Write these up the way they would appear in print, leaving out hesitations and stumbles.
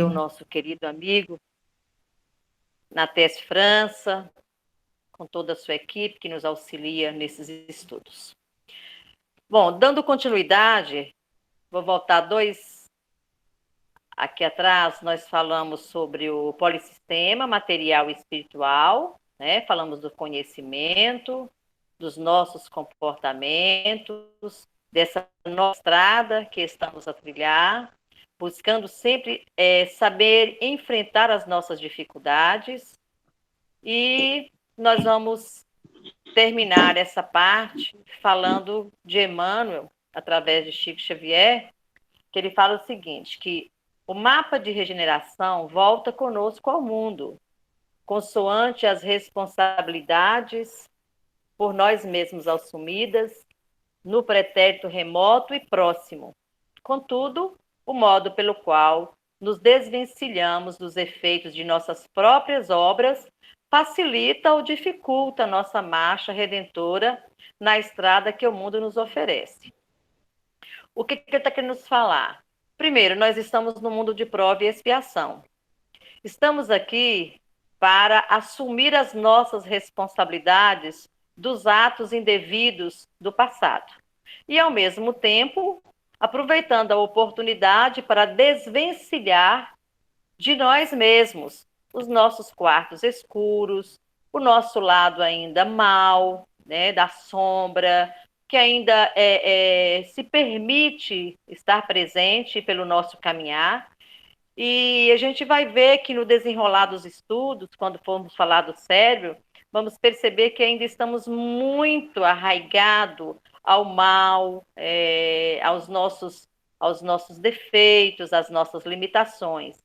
o nosso querido amigo Nates França, com toda a sua equipe que nos auxilia nesses estudos. Bom, dando continuidade, vou voltar aqui atrás, nós falamos sobre o polissistema material e espiritual, né? Falamos do conhecimento, dos nossos comportamentos, dessa nossa estrada que estamos a trilhar, buscando sempre saber enfrentar as nossas dificuldades. E nós vamos terminar essa parte falando de Emmanuel, através de Chico Xavier, que ele fala o seguinte, que o mapa de regeneração volta conosco ao mundo, consoante as responsabilidades por nós mesmos assumidas no pretérito remoto e próximo. Contudo, o modo pelo qual nos desvencilhamos dos efeitos de nossas próprias obras facilita ou dificulta nossa marcha redentora na estrada que o mundo nos oferece. O que ele está querendo nos falar? Primeiro, nós estamos no mundo de prova e expiação. Estamos aqui para assumir as nossas responsabilidades dos atos indevidos do passado. E, ao mesmo tempo, aproveitando a oportunidade para desvencilhar de nós mesmos os nossos quartos escuros, o nosso lado ainda mal, né, da sombra, que ainda se permite estar presente pelo nosso caminhar. E a gente vai ver que no desenrolar dos estudos, quando formos falar do cérebro, vamos perceber que ainda estamos muito arraigados ao mal, aos nossos defeitos, às nossas limitações.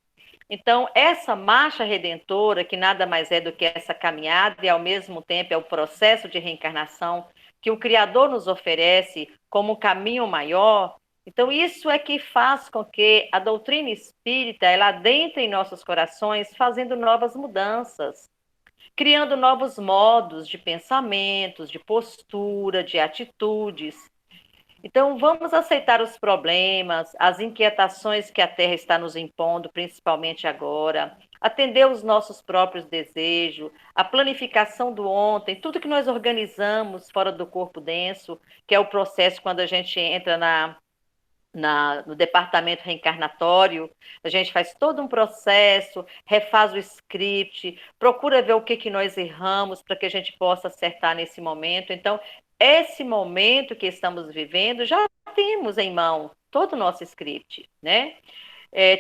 Então, essa marcha redentora, que nada mais é do que essa caminhada e, ao mesmo tempo, é o processo de reencarnação que o Criador nos oferece como um caminho maior, então isso é que faz com que a doutrina espírita ela adentre em nossos corações, fazendo novas mudanças, criando novos modos de pensamentos, de postura, de atitudes. Então, vamos aceitar os problemas, as inquietações que a Terra está nos impondo, principalmente agora, atender os nossos próprios desejos, a planificação do ontem, tudo que nós organizamos fora do corpo denso, que é o processo quando a gente entra no departamento reencarnatório, a gente faz todo um processo, refaz o script, procura ver o que nós erramos para que a gente possa acertar nesse momento. Então, esse momento que estamos vivendo, já temos em mão todo o nosso script, né?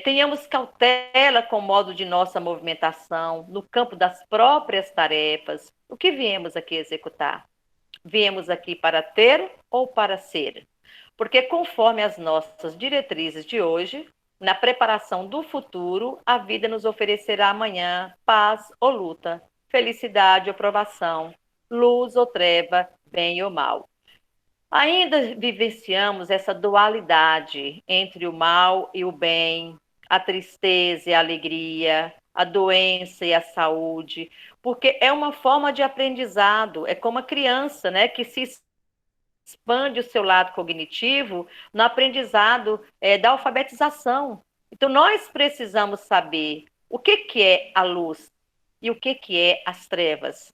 Tenhamos cautela com o modo de nossa movimentação, no campo das próprias tarefas. O que viemos aqui executar? Viemos aqui para ter ou para ser? Porque, conforme as nossas diretrizes de hoje, na preparação do futuro, a vida nos oferecerá amanhã paz ou luta, felicidade ou provação, luz ou treva, bem ou mal. Ainda vivenciamos essa dualidade entre o mal e o bem, a tristeza e a alegria, a doença e a saúde, porque é uma forma de aprendizado, é como a criança, né, que se expande o seu lado cognitivo no aprendizado da alfabetização. Então, nós precisamos saber o que é a luz e o que é as trevas,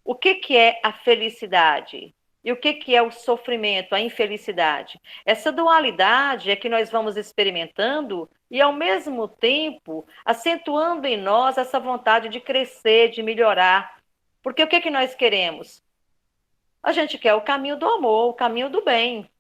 o que é a felicidade e o que é o sofrimento, a infelicidade. Essa dualidade é que nós vamos experimentando e, ao mesmo tempo, acentuando em nós essa vontade de crescer, de melhorar. Porque o que nós queremos? A gente quer o caminho do amor, o caminho do bem.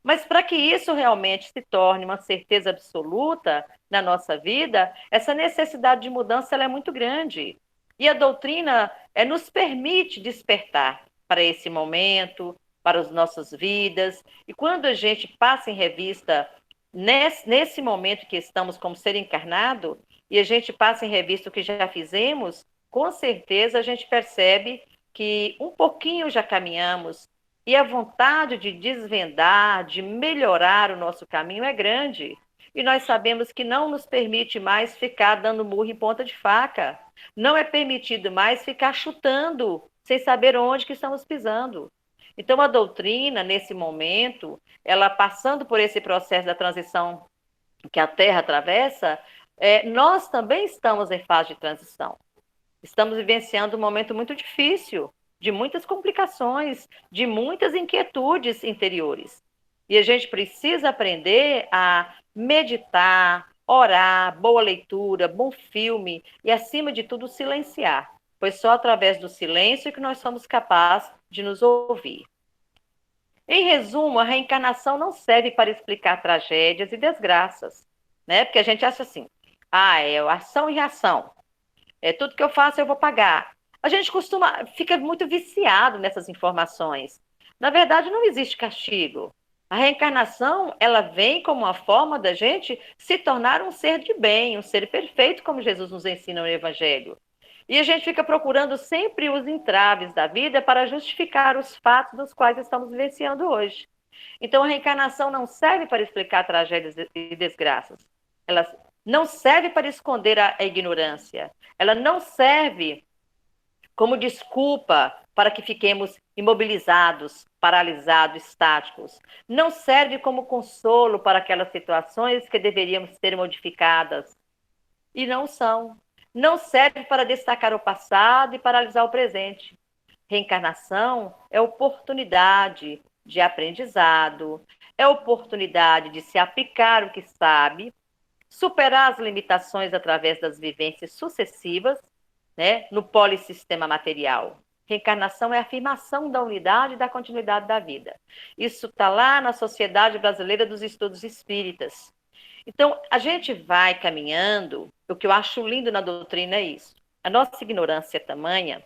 Mas para que isso realmente se torne uma certeza absoluta na nossa vida, essa necessidade de mudança ela é muito grande. E a doutrina nos permite despertar para esse momento, para as nossas vidas. E quando a gente passa em revista nesse momento que estamos como ser encarnado, e a gente passa em revista o que já fizemos, com certeza a gente percebe que um pouquinho já caminhamos e a vontade de desvendar, de melhorar o nosso caminho é grande. E nós sabemos que não nos permite mais ficar dando murro em ponta de faca. Não é permitido mais ficar chutando sem saber onde que estamos pisando. Então, a doutrina, nesse momento, ela passando por esse processo da transição que a Terra atravessa, nós também estamos em fase de transição. Estamos vivenciando um momento muito difícil, de muitas complicações, de muitas inquietudes interiores. E a gente precisa aprender a meditar, orar, boa leitura, bom filme e, acima de tudo, silenciar. Pois só através do silêncio que nós somos capazes de nos ouvir. Em resumo, a reencarnação não serve para explicar tragédias e desgraças, né? Porque a gente acha assim, é ação e reação. Tudo que eu faço eu vou pagar. A gente fica muito viciado nessas informações. Na verdade, não existe castigo. A reencarnação, ela vem como uma forma da gente se tornar um ser de bem, um ser perfeito, como Jesus nos ensina no Evangelho. E a gente fica procurando sempre os entraves da vida para justificar os fatos dos quais estamos vivenciando hoje. Então, a reencarnação não serve para explicar tragédias e desgraças. Ela não serve para esconder a ignorância. Ela não serve como desculpa para que fiquemos imobilizados, paralisados, estáticos. Não serve como consolo para aquelas situações que deveriam ser modificadas e não são. Não serve para destacar o passado e paralisar o presente. Reencarnação é oportunidade de aprendizado, é oportunidade de se aplicar o que sabe, superar as limitações através das vivências sucessivas, né, no polissistema material. Reencarnação é a afirmação da unidade e da continuidade da vida. Isso está lá na Sociedade Brasileira dos Estudos Espíritas. Então, a gente vai caminhando, o que eu acho lindo na doutrina é isso. A nossa ignorância é tamanha,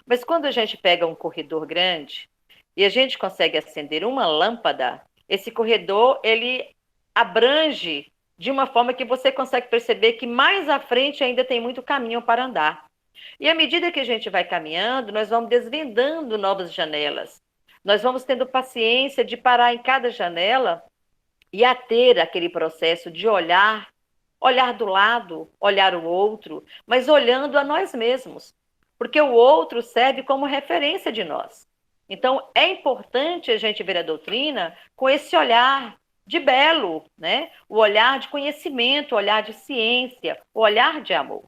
mas quando a gente pega um corredor grande e a gente consegue acender uma lâmpada, esse corredor, ele abrange de uma forma que você consegue perceber que mais à frente ainda tem muito caminho para andar. E à medida que a gente vai caminhando, nós vamos desvendando novas janelas. Nós vamos tendo paciência de parar em cada janela e a ter aquele processo de olhar do lado, olhar o outro, mas olhando a nós mesmos, porque o outro serve como referência de nós. Então, é importante a gente ver a doutrina com esse olhar de belo, né? O olhar de conhecimento, o olhar de ciência, o olhar de amor.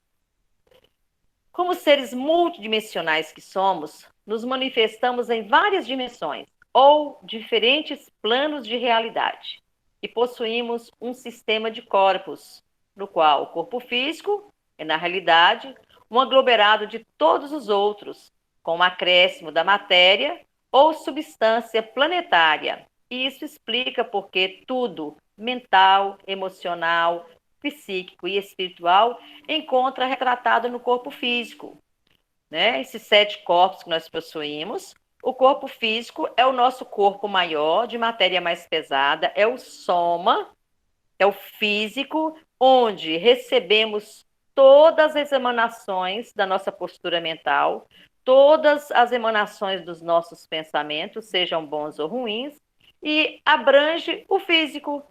Como seres multidimensionais que somos, nos manifestamos em várias dimensões ou diferentes planos de realidade e possuímos um sistema de corpos, no qual o corpo físico é, na realidade, um aglomerado de todos os outros, com um acréscimo da matéria ou substância planetária. E isso explica porque tudo, mental, emocional, psíquico e espiritual, encontra retratado no corpo físico, né? Esses 7 corpos que nós possuímos. O corpo físico é o nosso corpo maior, de matéria mais pesada, é o soma, é o físico, onde recebemos todas as emanações da nossa postura mental, todas as emanações dos nossos pensamentos, sejam bons ou ruins, e abrange o físico,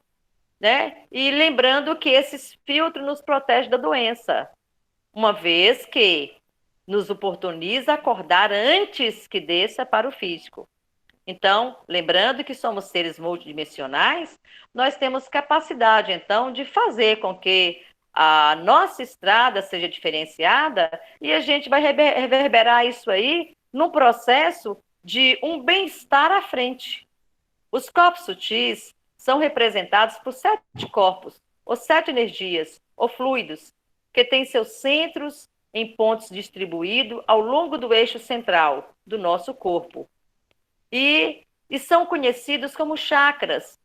né? E lembrando que esses filtros nos protegem da doença, uma vez que nos oportuniza acordar antes que desça para o físico. Então, lembrando que somos seres multidimensionais, nós temos capacidade, então, de fazer com que a nossa estrada seja diferenciada e a gente vai reverberar isso aí num processo de um bem-estar à frente. Os corpos sutis são representados por 7 corpos, ou 7 energias, ou fluidos, que têm seus centros em pontos distribuídos ao longo do eixo central do nosso corpo. E são conhecidos como chakras.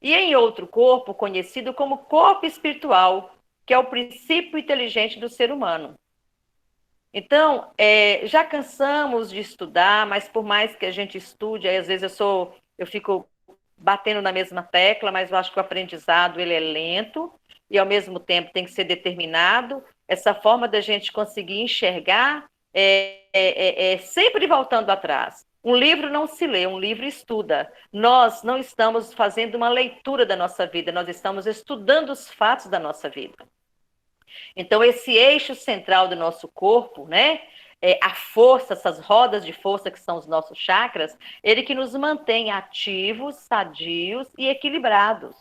E em outro corpo, conhecido como corpo espiritual, que é o princípio inteligente do ser humano. Então, já cansamos de estudar, mas por mais que a gente estude, aí às vezes eu fico batendo na mesma tecla, mas eu acho que o aprendizado ele é lento e ao mesmo tempo tem que ser determinado. Essa forma da gente conseguir enxergar sempre voltando atrás. Um livro não se lê, um livro estuda. Nós não estamos fazendo uma leitura da nossa vida, nós estamos estudando os fatos da nossa vida. Então, esse eixo central do nosso corpo, né? A força, essas rodas de força que são os nossos chakras, ele que nos mantém ativos, sadios e equilibrados.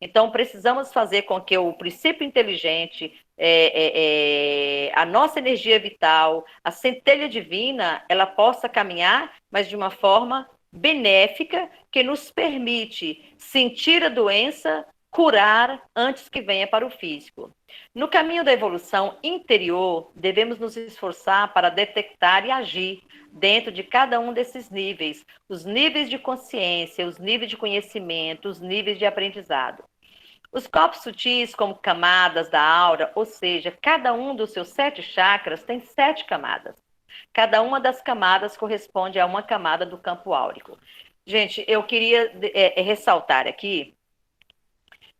Então, precisamos fazer com que o princípio inteligente, a nossa energia vital, a centelha divina, ela possa caminhar, mas de uma forma benéfica, que nos permite sentir a doença, curar antes que venha para o físico. No caminho da evolução interior, devemos nos esforçar para detectar e agir dentro de cada um desses níveis, os níveis de consciência, os níveis de conhecimento, os níveis de aprendizado. Os corpos sutis, como camadas da aura, ou seja, cada um dos seus 7 chakras tem 7 camadas. Cada uma das camadas corresponde a uma camada do campo áurico. Gente, eu queria ressaltar aqui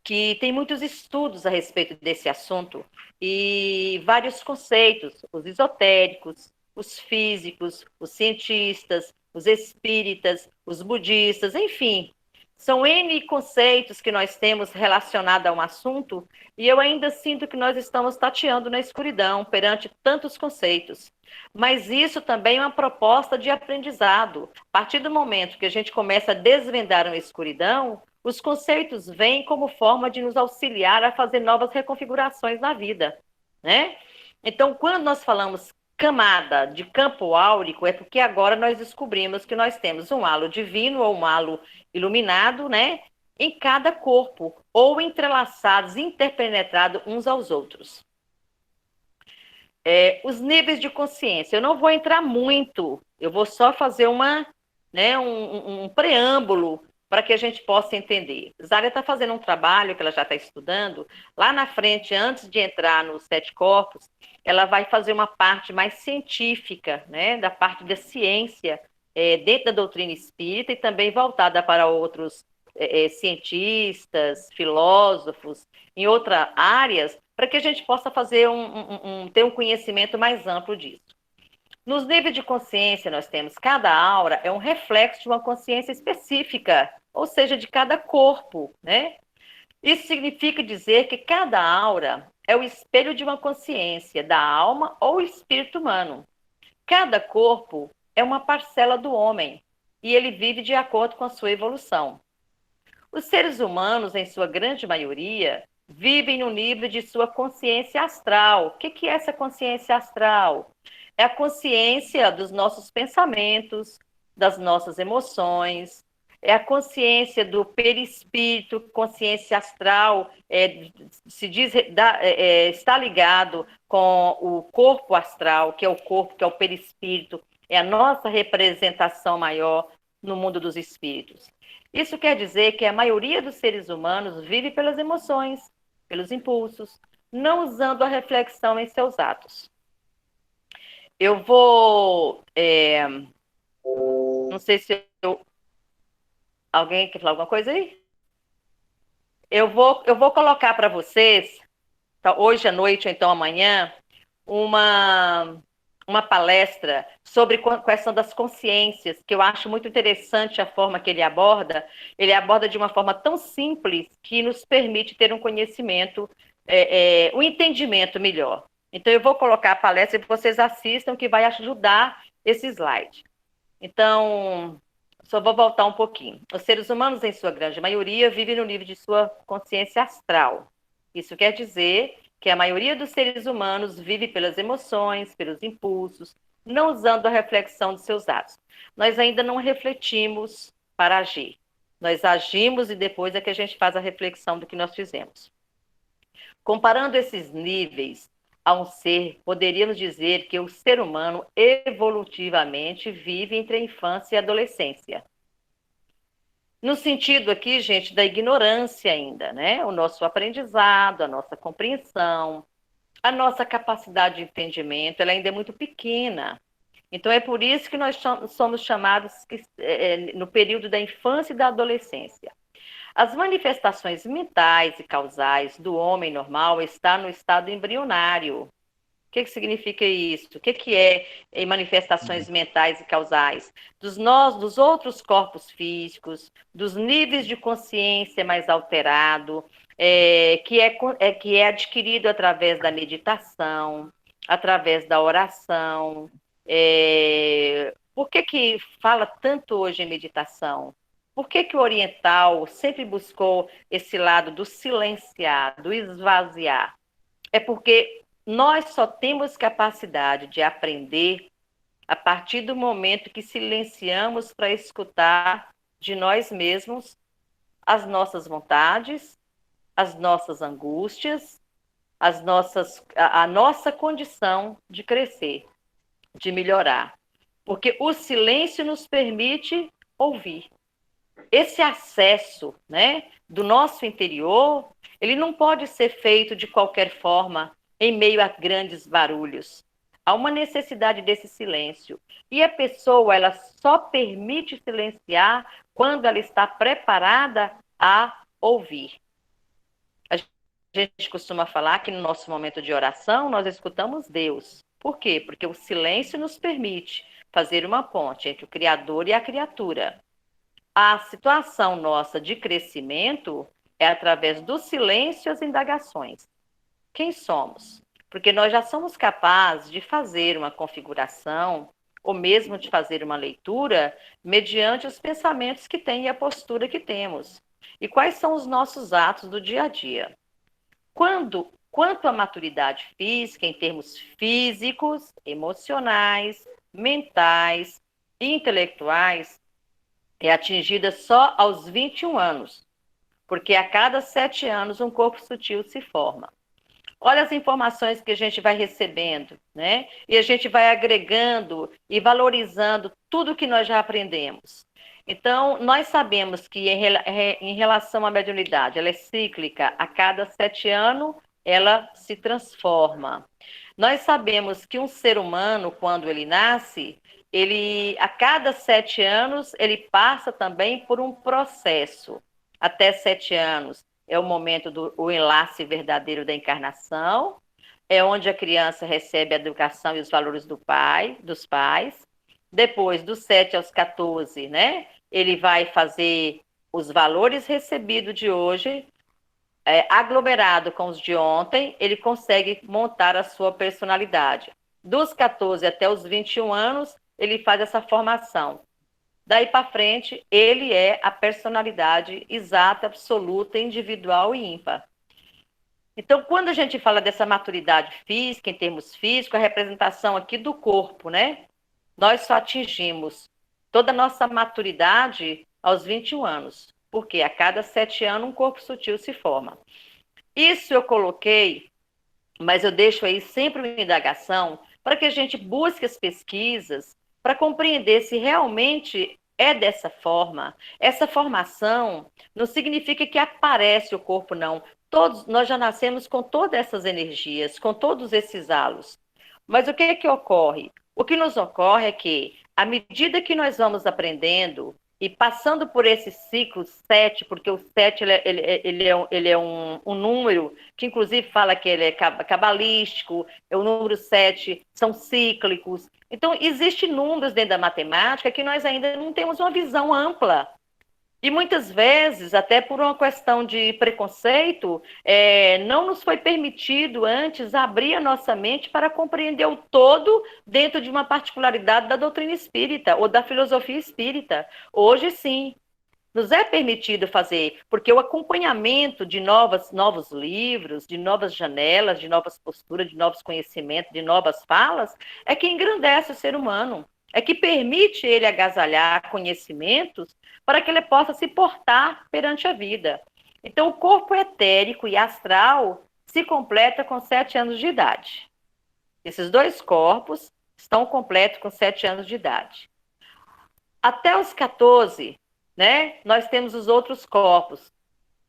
que tem muitos estudos a respeito desse assunto e vários conceitos, os esotéricos, os físicos, os cientistas, os espíritas, os budistas, enfim, são N conceitos que nós temos relacionados a um assunto e eu ainda sinto que nós estamos tateando na escuridão perante tantos conceitos. Mas isso também é uma proposta de aprendizado. A partir do momento que a gente começa a desvendar uma escuridão, os conceitos vêm como forma de nos auxiliar a fazer novas reconfigurações na vida, né? Então, quando nós falamos camada de campo áurico, é porque agora nós descobrimos que nós temos um halo divino ou um halo iluminado, né? Em cada corpo, ou entrelaçados, interpenetrados uns aos outros. Os níveis de consciência, eu não vou entrar muito, eu vou só fazer um preâmbulo para que a gente possa entender. Zária está fazendo um trabalho que ela já está estudando. Lá na frente, antes de entrar nos 7 corpos, ela vai fazer uma parte mais científica, né, da parte da ciência, dentro da doutrina espírita e também voltada para outros cientistas, filósofos, em outras áreas, para que a gente possa fazer ter um conhecimento mais amplo disso. Nos níveis de consciência, nós temos cada aura é um reflexo de uma consciência específica, ou seja, de cada corpo, né? Isso significa dizer que cada aura é o espelho de uma consciência da alma ou espírito humano. Cada corpo é uma parcela do homem e ele vive de acordo com a sua evolução. Os seres humanos, em sua grande maioria, vivem no nível de sua consciência astral. O que é essa consciência astral? É a consciência dos nossos pensamentos, das nossas emoções, é a consciência do perispírito, consciência astral, se diz, está ligado com o corpo astral, que é o corpo, que é o perispírito, é a nossa representação maior no mundo dos espíritos. Isso quer dizer que a maioria dos seres humanos vive pelas emoções, pelos impulsos, não usando a reflexão em seus atos. Eu vou. Não sei se alguém quer falar alguma coisa aí? Eu vou colocar para vocês, tá, hoje à noite ou então amanhã, uma palestra sobre questão das consciências, que eu acho muito interessante a forma que ele aborda. Ele aborda de uma forma tão simples que nos permite ter um conhecimento, um entendimento melhor. Então, eu vou colocar a palestra e vocês assistam, que vai ajudar esse slide. Então, só vou voltar um pouquinho. Os seres humanos, em sua grande maioria, vivem no nível de sua consciência astral. Isso quer dizer que a maioria dos seres humanos vive pelas emoções, pelos impulsos, não usando a reflexão de seus atos. Nós ainda não refletimos para agir. Nós agimos e depois é que a gente faz a reflexão do que nós fizemos. Comparando esses níveis a um ser, poderíamos dizer que o ser humano evolutivamente vive entre a infância e a adolescência. No sentido aqui, gente, da ignorância ainda, né? O nosso aprendizado, a nossa compreensão, a nossa capacidade de entendimento, ela ainda é muito pequena. Então, é por isso que nós somos chamados no período da infância e da adolescência. As manifestações mentais e causais do homem normal estão no estado embrionário. O que significa isso? O que é manifestações mentais e causais? Dos outros corpos físicos, dos níveis de consciência mais alterado, que é adquirido através da meditação, através da oração. Por que fala tanto hoje em meditação? Por que que o oriental sempre buscou esse lado do silenciar, do esvaziar? É porque nós só temos capacidade de aprender a partir do momento que silenciamos para escutar de nós mesmos as nossas vontades, as nossas angústias, a nossa condição de crescer, de melhorar. Porque o silêncio nos permite ouvir. Esse acesso, né, do nosso interior, ele não pode ser feito de qualquer forma em meio a grandes barulhos. Há uma necessidade desse silêncio. E a pessoa, ela só permite silenciar quando ela está preparada a ouvir. A gente costuma falar que no nosso momento de oração nós escutamos Deus. Por quê? Porque o silêncio nos permite fazer uma ponte entre o Criador e a criatura. A situação nossa de crescimento é através do silêncio e as indagações. Quem somos? Porque nós já somos capazes de fazer uma configuração ou mesmo de fazer uma leitura mediante os pensamentos que tem e a postura que temos. E quais são os nossos atos do dia a dia? Quanto à maturidade física, em termos físicos, emocionais, mentais e intelectuais, é atingida só aos 21 anos, porque a cada 7 anos um corpo sutil se forma. Olha as informações que a gente vai recebendo, né? E a gente vai agregando e valorizando tudo que nós já aprendemos. Então, nós sabemos que em relação à mediunidade, ela é cíclica, a cada 7 anos ela se transforma. Nós sabemos que um ser humano, quando ele nasce, ele, a cada 7 anos, ele passa também por um processo. Até 7 anos é o momento do o enlace verdadeiro da encarnação, é onde a criança recebe a educação e os valores do pai, dos pais. Depois, dos 7 aos 14, né? Ele vai fazer os valores recebidos de hoje, aglomerado com os de ontem, ele consegue montar a sua personalidade. Dos 14 até os 21 anos, ele faz essa formação. Daí para frente, ele é a personalidade exata, absoluta, individual e ímpar. Então, quando a gente fala dessa maturidade física, em termos físicos, a representação aqui do corpo, né? Nós só atingimos toda a nossa maturidade aos 21 anos, porque a cada 7 anos um corpo sutil se forma. Isso eu coloquei, mas eu deixo aí sempre uma indagação para que a gente busque as pesquisas para compreender se realmente é dessa forma. Essa formação não significa que aparece o corpo, não. Todos nós já nascemos com todas essas energias, com todos esses halos. Mas o que é que ocorre? O que nos ocorre é que, à medida que nós vamos aprendendo e passando por esse ciclo 7, porque o 7 ele é um número que, inclusive, fala que ele é cabalístico, é o número 7, são cíclicos. Então, existem números dentro da matemática que nós ainda não temos uma visão ampla. E muitas vezes, até por uma questão de preconceito, não nos foi permitido antes abrir a nossa mente para compreender o todo dentro de uma particularidade da doutrina espírita ou da filosofia espírita. Hoje, sim, nos é permitido fazer, porque o acompanhamento de novos livros, de novas janelas, de novas posturas, de novos conhecimentos, de novas falas, é que engrandece o ser humano, é que permite ele agasalhar conhecimentos para que ele possa se portar perante a vida. Então, o corpo etérico e astral se completa com 7 anos de idade. Esses dois corpos estão completos com 7 anos de idade. Até os 14, né, nós temos os outros corpos,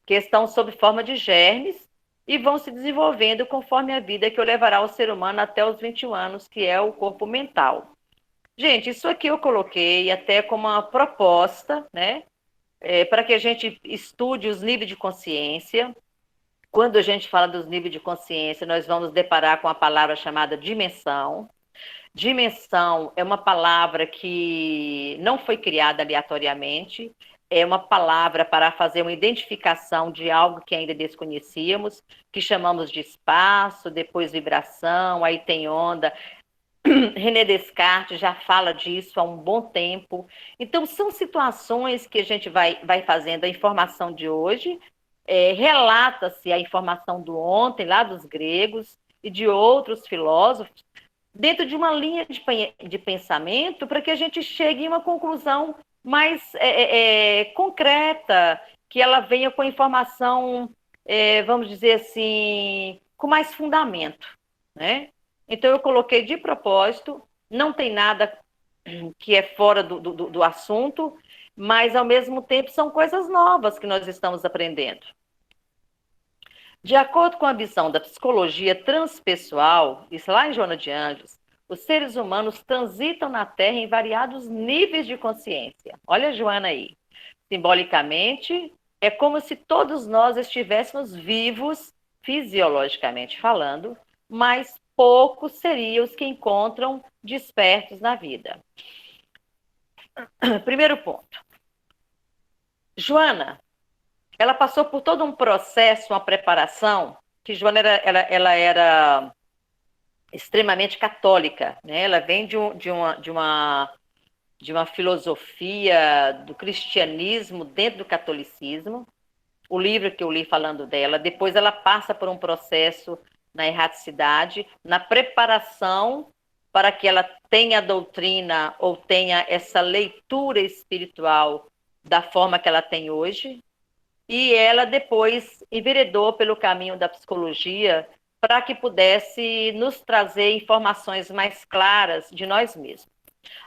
que estão sob forma de germes e vão se desenvolvendo conforme a vida que o levará o ser humano até os 21 anos, que é o corpo mental. Gente, isso aqui eu coloquei até como uma proposta, né, para que a gente estude os níveis de consciência. Quando a gente fala dos níveis de consciência, nós vamos deparar com a palavra chamada dimensão. Dimensão é uma palavra que não foi criada aleatoriamente, é uma palavra para fazer uma identificação de algo que ainda desconhecíamos, que chamamos de espaço, depois vibração, aí tem onda. René Descartes já fala disso há um bom tempo. Então, são situações que a gente vai fazendo a informação de hoje, relata-se a informação do ontem, lá dos gregos e de outros filósofos, dentro de uma linha de pensamento, para que a gente chegue em uma conclusão mais concreta, que ela venha com informação, vamos dizer assim, com mais fundamento, né? Então, eu coloquei de propósito, não tem nada que é fora do assunto, mas, ao mesmo tempo, são coisas novas que nós estamos aprendendo. De acordo com a visão da psicologia transpessoal, isso lá em Joana de Anjos, os seres humanos transitam na Terra em variados níveis de consciência. Olha a Joana aí. Simbolicamente, é como se todos nós estivéssemos vivos, fisiologicamente falando, mas poucos seriam os que encontram despertos na vida. Primeiro ponto. Joana, ela passou por todo um processo, uma preparação, que Joana ela era extremamente católica, né? Ela vem de uma filosofia do cristianismo dentro do catolicismo. O livro que eu li falando dela, depois ela passa por um processo na erraticidade, na preparação para que ela tenha a doutrina ou tenha essa leitura espiritual da forma que ela tem hoje. E ela depois enveredou pelo caminho da psicologia para que pudesse nos trazer informações mais claras de nós mesmos.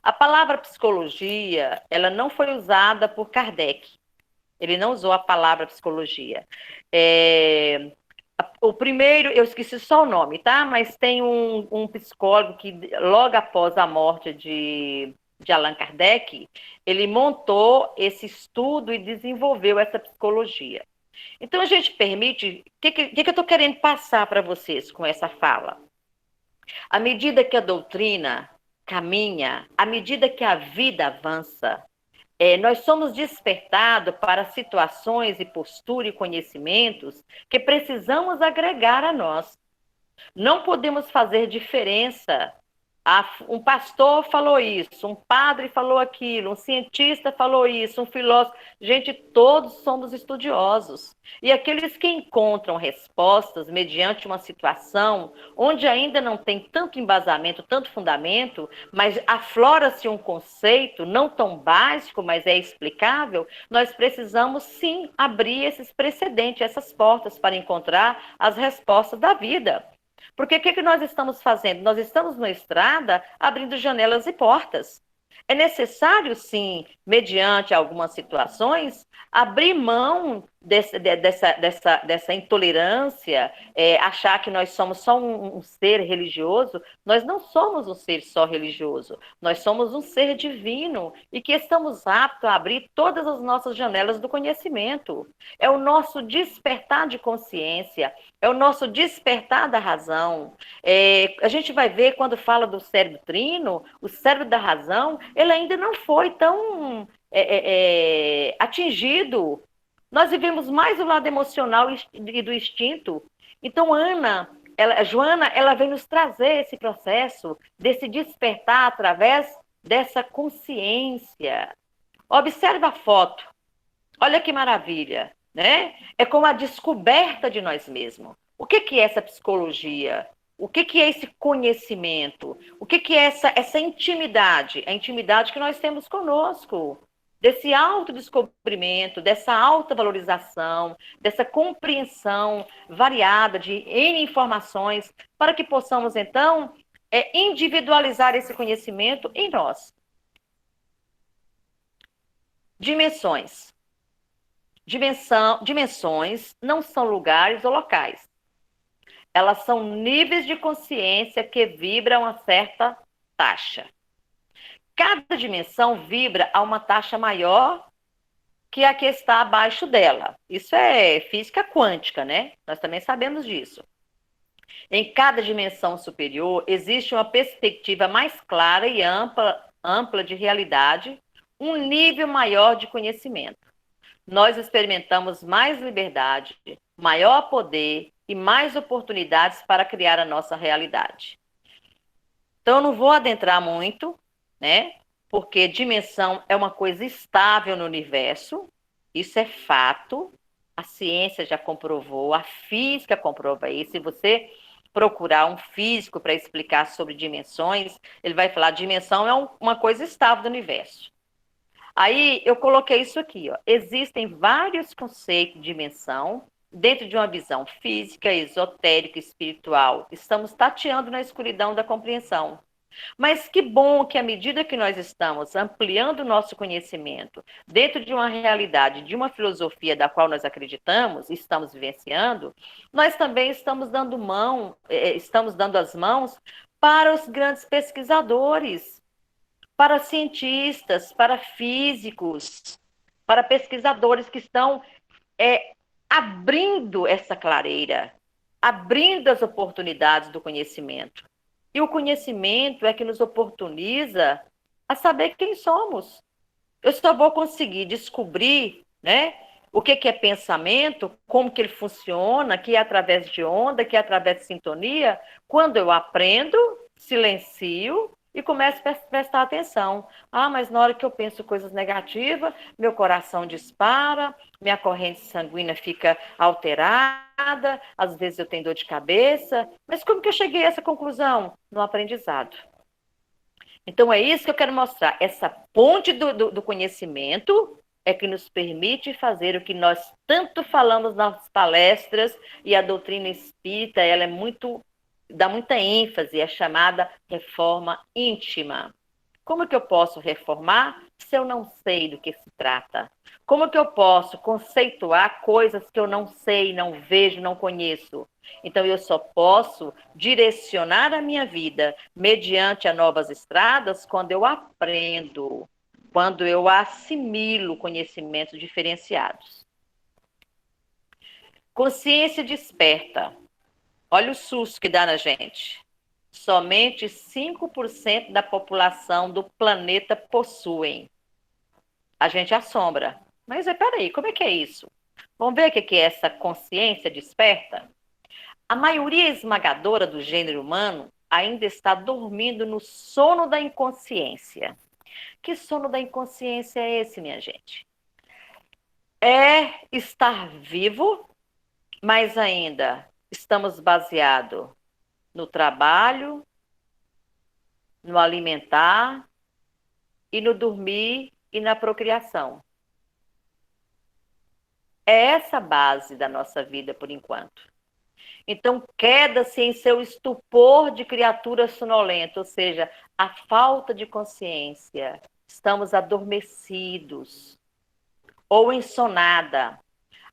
A palavra psicologia, ela não foi usada por Kardec. Ele não usou a palavra psicologia. O primeiro, eu esqueci só o nome, tá? Mas tem um psicólogo que, logo após a morte de Allan Kardec, ele montou esse estudo e desenvolveu essa psicologia. Então, a gente permite... O que eu estou querendo passar para vocês com essa fala? À medida que a doutrina caminha, à medida que a vida avança, nós somos despertados para situações e postura e conhecimentos que precisamos agregar a nós. Não podemos fazer diferença. Um pastor falou isso, um padre falou aquilo, um cientista falou isso, um filósofo. Gente, todos somos estudiosos. E aqueles que encontram respostas mediante uma situação onde ainda não tem tanto embasamento, tanto fundamento, mas aflora-se um conceito não tão básico, mas é explicável, nós precisamos sim abrir esses precedentes, essas portas para encontrar as respostas da vida. Porque o que nós estamos fazendo? Nós estamos na estrada abrindo janelas e portas. É necessário, sim, mediante algumas situações, abrir mão dessa intolerância, achar que nós somos só um ser religioso. Nós não somos um ser só religioso, nós somos um ser divino e que estamos aptos a abrir todas as nossas janelas do conhecimento. É o nosso despertar de consciência, é o nosso despertar da razão. A gente vai ver quando fala do cérebro trino, o cérebro da razão, ele ainda não foi tão atingido. Nós vivemos mais o lado emocional e do instinto. Então, Joana, ela vem nos trazer esse processo desse despertar através dessa consciência. Observa a foto. Olha que maravilha, né? É como a descoberta de nós mesmos. O que é essa psicologia? O que é esse conhecimento? O que é essa intimidade? A intimidade que nós temos conosco. Desse autodescobrimento, dessa autovalorização, dessa compreensão variada de N informações, para que possamos, então, individualizar esse conhecimento em nós. Dimensões. Dimensões não são lugares ou locais. Elas são níveis de consciência que vibram a certa taxa. Cada dimensão vibra a uma taxa maior que a que está abaixo dela. Isso é física quântica, né? Nós também sabemos disso. Em cada dimensão superior, existe uma perspectiva mais clara e ampla de realidade, um nível maior de conhecimento. Nós experimentamos mais liberdade, maior poder e mais oportunidades para criar a nossa realidade. Então, eu não vou adentrar muito, né? Porque dimensão é uma coisa estável no universo, isso é fato, a ciência já comprovou, a física comprova isso. Se você procurar um físico para explicar sobre dimensões, ele vai falar: dimensão é uma coisa estável do universo. Aí eu coloquei isso aqui, ó. Existem vários conceitos de dimensão dentro de uma visão física, esotérica, espiritual. Estamos tateando na escuridão da compreensão. Mas que bom que, à medida que nós estamos ampliando o nosso conhecimento dentro de uma realidade, de uma filosofia da qual nós acreditamos e estamos vivenciando, nós também estamos dando as mãos para os grandes pesquisadores, para cientistas, para físicos, para pesquisadores que estão é, abrindo essa clareira, abrindo as oportunidades do conhecimento. E o conhecimento é que nos oportuniza a saber quem somos. Eu só vou conseguir descobrir, né, o que é pensamento, como que ele funciona, que é através de onda, que é através de sintonia, quando eu aprendo, silencio e começo a prestar atenção. Ah, mas na hora que eu penso coisas negativas, meu coração dispara, minha corrente sanguínea fica alterada, às vezes eu tenho dor de cabeça. Mas como que eu cheguei a essa conclusão? No aprendizado. Então, é isso que eu quero mostrar. Essa ponte do conhecimento é que nos permite fazer o que nós tanto falamos nas palestras, e a doutrina espírita, ela é muito, dá muita ênfase, é chamada reforma íntima. Como que eu posso reformar se eu não sei do que se trata? Como que eu posso conceituar coisas que eu não sei, não vejo, não conheço? Então, eu só posso direcionar a minha vida mediante a novas estradas quando eu aprendo, quando eu assimilo conhecimentos diferenciados. Consciência desperta. Olha o susto que dá na gente. Somente 5% da população do planeta possuem. A gente assombra. Mas peraí, como é que é isso? Vamos ver o que é essa consciência desperta? A maioria esmagadora do gênero humano ainda está dormindo no sono da inconsciência. Que sono da inconsciência é esse, minha gente? É estar vivo, mas ainda estamos baseados no trabalho, no alimentar e no dormir e na procriação. É essa a base da nossa vida por enquanto. Então, queda-se em seu estupor de criatura sonolenta, ou seja, a falta de consciência. Estamos adormecidos ou ensonada,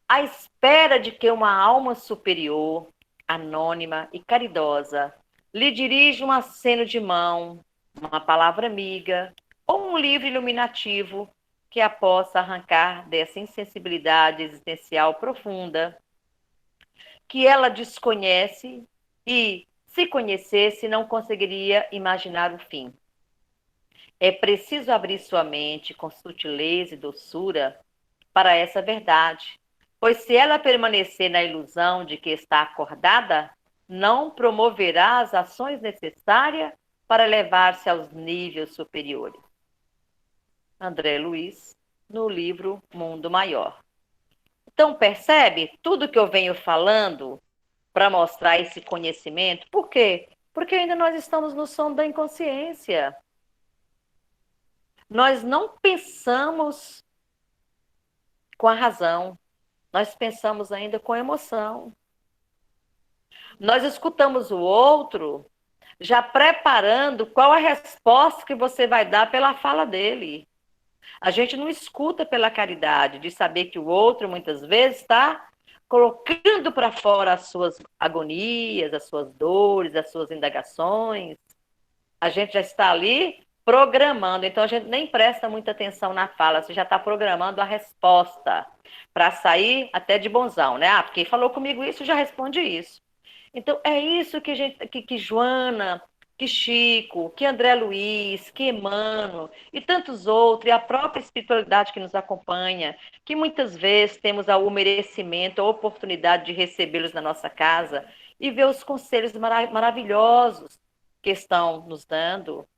à espera de que uma alma superior, anônima e caridosa, lhe dirija um aceno de mão, uma palavra amiga ou um livro iluminativo que a possa arrancar dessa insensibilidade existencial profunda que ela desconhece e, se conhecesse, não conseguiria imaginar o fim. É preciso abrir sua mente com sutileza e doçura para essa verdade, pois se ela permanecer na ilusão de que está acordada, não promoverá as ações necessárias para elevar-se aos níveis superiores. André Luiz, no livro Mundo Maior. Então, percebe tudo que eu venho falando para mostrar esse conhecimento? Por quê? Porque ainda nós estamos no sono da inconsciência. Nós não pensamos com a razão, nós pensamos ainda com a emoção. Nós escutamos o outro já preparando qual a resposta que você vai dar pela fala dele. A gente não escuta pela caridade, de saber que o outro, muitas vezes, está colocando para fora as suas agonias, as suas dores, as suas indagações. A gente já está ali programando, então a gente nem presta muita atenção na fala, você já está programando a resposta para sair até de bonzão, né? Ah, porque falou comigo isso, já responde isso. Então, é isso que, que Joana, que Chico, que André Luiz, que Emmanuel e tantos outros, e a própria espiritualidade que nos acompanha, que muitas vezes temos o merecimento, a oportunidade de recebê-los na nossa casa e ver os conselhos maravilhosos que estão nos dando,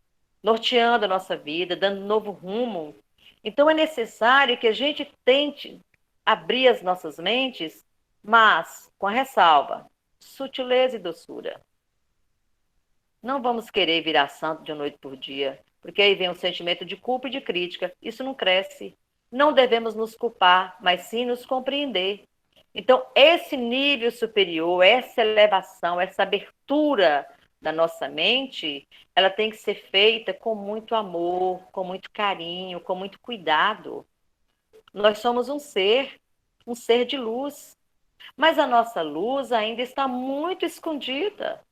norteando a nossa vida, dando um novo rumo. Então é necessário que a gente tente abrir as nossas mentes, mas com a ressalva, sutileza e doçura. Não vamos querer virar santo de noite por dia, porque aí vem um sentimento de culpa e de crítica. Isso não cresce. Não devemos nos culpar, mas sim nos compreender. Então, esse nível superior, essa elevação, essa abertura da nossa mente, ela tem que ser feita com muito amor, com muito carinho, com muito cuidado. Nós somos um ser de luz, mas a nossa luz ainda está muito escondida.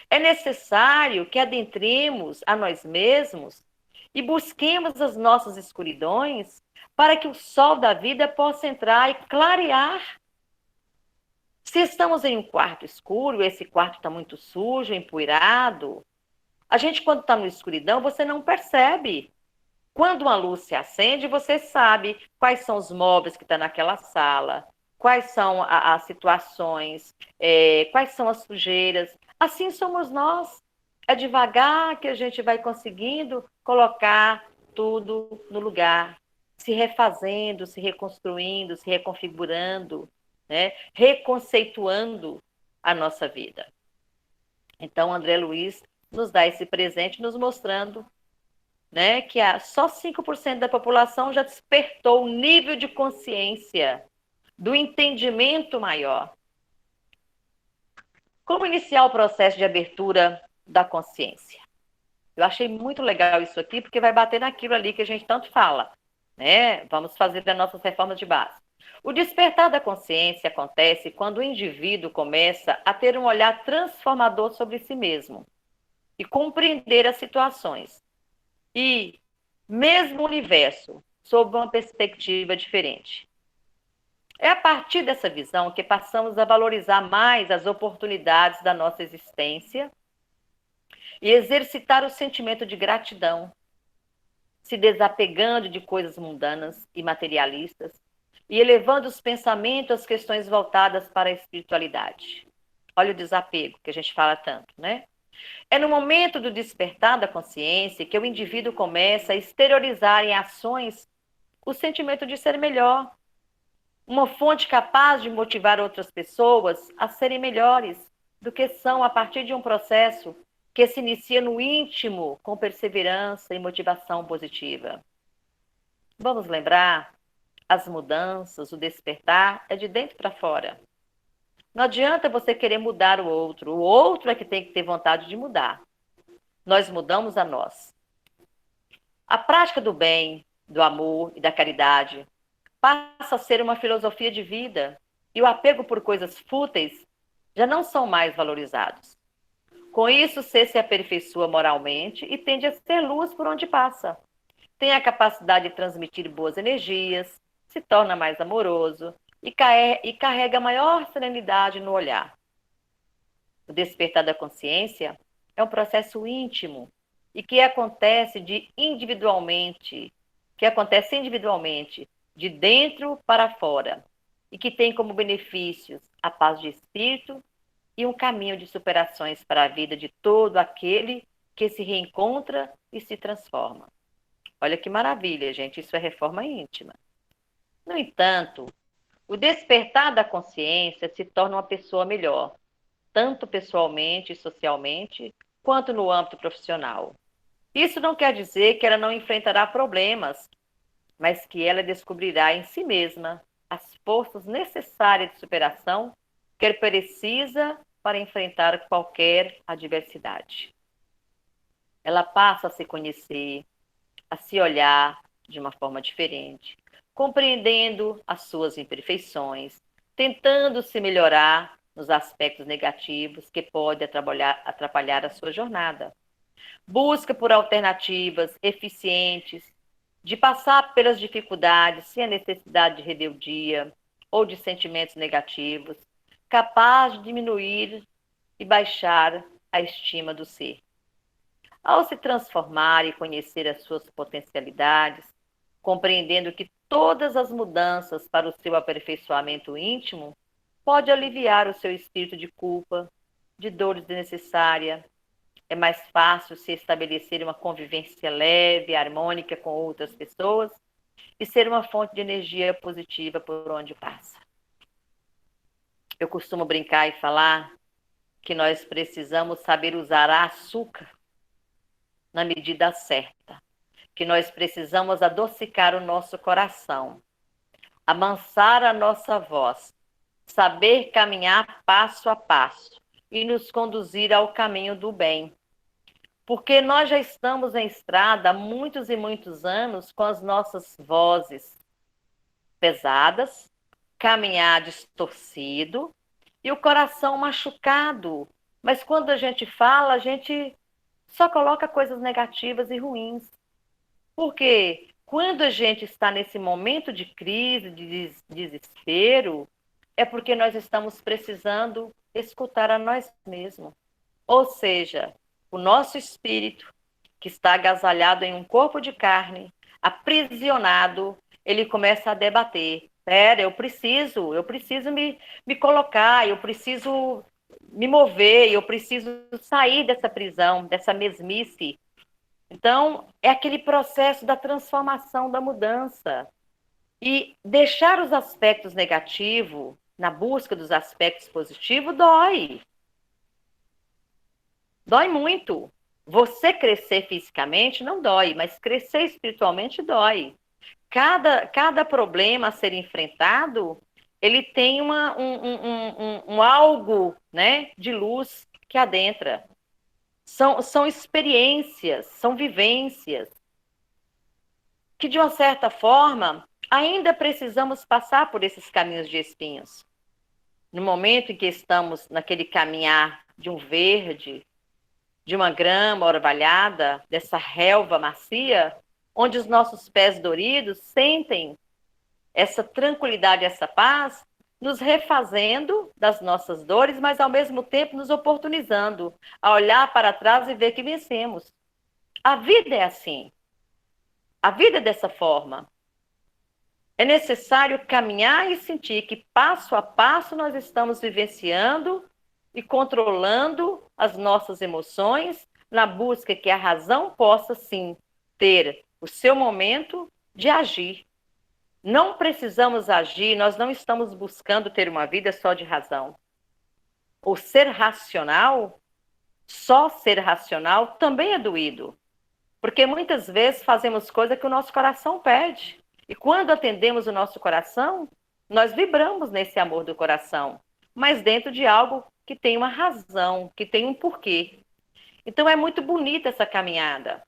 É necessário que adentremos a nós mesmos e busquemos as nossas escuridões para que o sol da vida possa entrar e clarear. Se estamos em um quarto escuro, esse quarto está muito sujo, empoeirado, a gente, quando está na escuridão, você não percebe. Quando uma luz se acende, você sabe quais são os móveis que estão naquela sala, quais são as situações, quais são as sujeiras. Assim somos nós. É devagar que a gente vai conseguindo colocar tudo no lugar, se refazendo, se reconstruindo, se reconfigurando, né? Reconceituando a nossa vida. Então, André Luiz nos dá esse presente, nos mostrando, né, que só 5% da população já despertou o nível de consciência do entendimento maior. Como iniciar o processo de abertura da consciência? Eu achei muito legal isso aqui, porque vai bater naquilo ali que a gente tanto fala, né? Vamos fazer as nossas reformas de base. O despertar da consciência acontece quando o indivíduo começa a ter um olhar transformador sobre si mesmo e compreender as situações e mesmo o universo sob uma perspectiva diferente. É a partir dessa visão que passamos a valorizar mais as oportunidades da nossa existência e exercitar o sentimento de gratidão, se desapegando de coisas mundanas e materialistas e elevando os pensamentos às questões voltadas para a espiritualidade. Olha o desapego que a gente fala tanto, né? É no momento do despertar da consciência que o indivíduo começa a exteriorizar em ações o sentimento de ser melhor, uma fonte capaz de motivar outras pessoas a serem melhores do que são a partir de um processo que se inicia no íntimo com perseverança e motivação positiva. Vamos lembrar, as mudanças, o despertar é de dentro para fora. Não adianta você querer mudar o outro é que tem que ter vontade de mudar. Nós mudamos a nós. A prática do bem, do amor e da caridade passa a ser uma filosofia de vida e o apego por coisas fúteis já não são mais valorizados. Com isso, você se aperfeiçoa moralmente e tende a ser luz por onde passa. Tem a capacidade de transmitir boas energias, se torna mais amoroso e carrega maior serenidade no olhar. O despertar da consciência é um processo íntimo e que acontece individualmente, de dentro para fora, e que tem como benefícios a paz de espírito e um caminho de superações para a vida de todo aquele que se reencontra e se transforma. Olha que maravilha, gente, isso é reforma íntima. No entanto, o despertar da consciência se torna uma pessoa melhor, tanto pessoalmente e socialmente, quanto no âmbito profissional. Isso não quer dizer que ela não enfrentará problemas, mas que ela descobrirá em si mesma as forças necessárias de superação que precisa para enfrentar qualquer adversidade. Ela passa a se conhecer, a se olhar de uma forma diferente, compreendendo as suas imperfeições, tentando se melhorar nos aspectos negativos que podem atrapalhar a sua jornada. Busca por alternativas eficientes de passar pelas dificuldades sem a necessidade de rebeldia ou de sentimentos negativos, capaz de diminuir e baixar a estima do ser. Ao se transformar e conhecer as suas potencialidades, compreendendo que todas as mudanças para o seu aperfeiçoamento íntimo pode aliviar o seu espírito de culpa, de dor desnecessária, é mais fácil se estabelecer uma convivência leve, harmônica com outras pessoas e ser uma fonte de energia positiva por onde passa. Eu costumo brincar e falar que nós precisamos saber usar açúcar na medida certa, que nós precisamos adocicar o nosso coração, amansar a nossa voz, saber caminhar passo a passo e nos conduzir ao caminho do bem. Porque nós já estamos em estrada há muitos e muitos anos com as nossas vozes pesadas, caminhar distorcido e o coração machucado. Mas quando a gente fala, a gente só coloca coisas negativas e ruins. Porque quando a gente está nesse momento de crise, de desespero, é porque nós estamos precisando escutar a nós mesmos. Ou seja, o nosso espírito, que está agasalhado em um corpo de carne, aprisionado, ele começa a debater. Pera, eu preciso me colocar, eu preciso me mover, eu preciso sair dessa prisão, dessa mesmice. Então, é aquele processo da transformação, da mudança. E deixar os aspectos negativos na busca dos aspectos positivos dói. Dói muito. Você crescer fisicamente não dói, mas crescer espiritualmente dói. Cada problema a ser enfrentado, ele tem um algo, né, de luz que adentra. São experiências, são vivências, que de uma certa forma, ainda precisamos passar por esses caminhos de espinhos. No momento em que estamos naquele caminhar de um verde, de uma grama orvalhada, dessa relva macia, onde os nossos pés doridos sentem essa tranquilidade, essa paz, nos refazendo das nossas dores, mas ao mesmo tempo nos oportunizando a olhar para trás e ver que vencemos. A vida é assim. A vida é dessa forma. É necessário caminhar e sentir que passo a passo nós estamos vivenciando e controlando as nossas emoções na busca que a razão possa, sim, ter o seu momento de agir. Não precisamos agir, nós não estamos buscando ter uma vida só de razão. O ser racional, só ser racional, também é doído. Porque muitas vezes fazemos coisas que o nosso coração pede. E quando atendemos o nosso coração, nós vibramos nesse amor do coração, mas dentro de algo que tem uma razão, que tem um porquê. Então é muito bonita essa caminhada,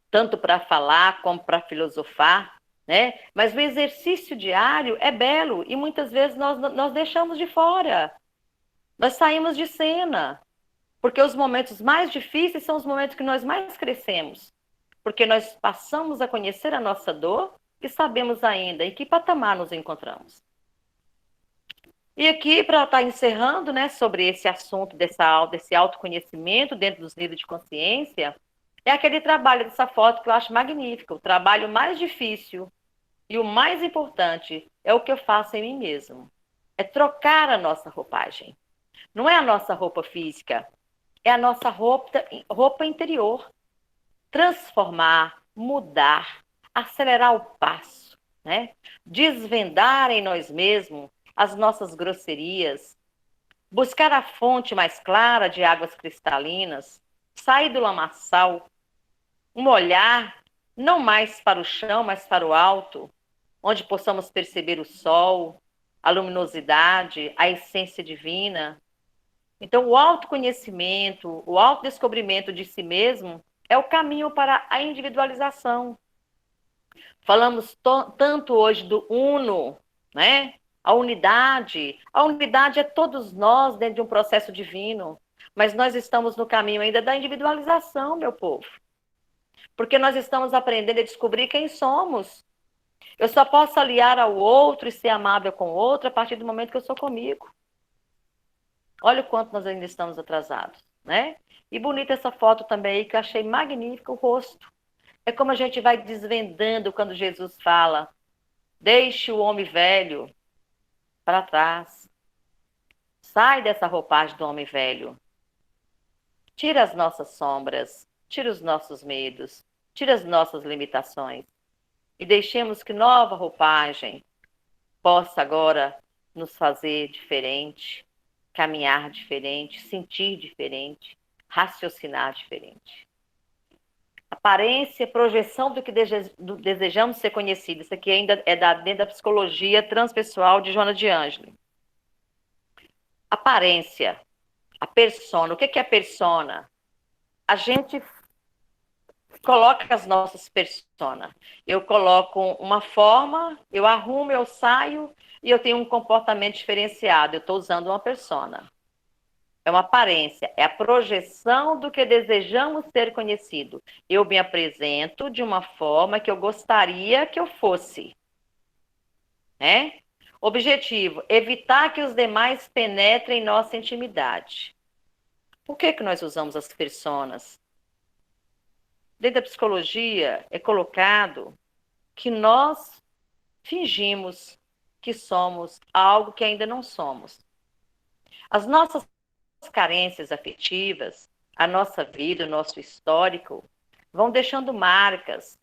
tanto para falar como para filosofar, né? Mas o exercício diário é belo e muitas vezes nós deixamos de fora. Nós saímos de cena, porque os momentos mais difíceis são os momentos que nós mais crescemos. Porque nós passamos a conhecer a nossa dor e sabemos ainda em que patamar nos encontramos. E aqui, para estar encerrando, né, sobre esse assunto desse autoconhecimento dentro dos níveis de consciência, é aquele trabalho dessa foto que eu acho magnífica. O trabalho mais difícil e o mais importante é o que eu faço em mim mesmo. É trocar a nossa roupagem. Não é a nossa roupa física, é a nossa roupa interior. Transformar, mudar, acelerar o passo, né? Desvendar em nós mesmos as nossas grosserias, buscar a fonte mais clara de águas cristalinas, sair do lamaçal, um olhar não mais para o chão, mas para o alto, onde possamos perceber o sol, a luminosidade, a essência divina. Então, o autoconhecimento, o autodescobrimento de si mesmo é o caminho para a individualização. Falamos tanto hoje do uno, né? A unidade. A unidade é todos nós dentro de um processo divino. Mas nós estamos no caminho ainda da individualização, meu povo. Porque nós estamos aprendendo a descobrir quem somos. Eu só posso aliar ao outro e ser amável com o outro a partir do momento que eu sou comigo. Olha o quanto nós ainda estamos atrasados, né? E bonita essa foto também aí, que eu achei magnífica, o rosto. É como a gente vai desvendando quando Jesus fala: deixe o homem velho para trás. Sai dessa roupagem do homem velho. Tira as nossas sombras, tira os nossos medos, tira as nossas limitações e deixemos que nova roupagem possa agora nos fazer diferente, caminhar diferente, sentir diferente, raciocinar diferente. Aparência é projeção do que desejamos ser conhecido. Isso aqui ainda é dentro da psicologia transpessoal de Joana de Ângelo. Aparência, a persona. O que é a persona? A gente coloca as nossas personas. Eu coloco uma forma, eu arrumo, eu saio e eu tenho um comportamento diferenciado. Eu estou usando uma persona. É uma aparência, é a projeção do que desejamos ser conhecido. Eu me apresento de uma forma que eu gostaria que eu fosse, né? Objetivo, evitar que os demais penetrem em nossa intimidade. Por que nós usamos as personas? Dentro da psicologia é colocado que nós fingimos que somos algo que ainda não somos. As nossas carências afetivas, a nossa vida, o nosso histórico, vão deixando marcas.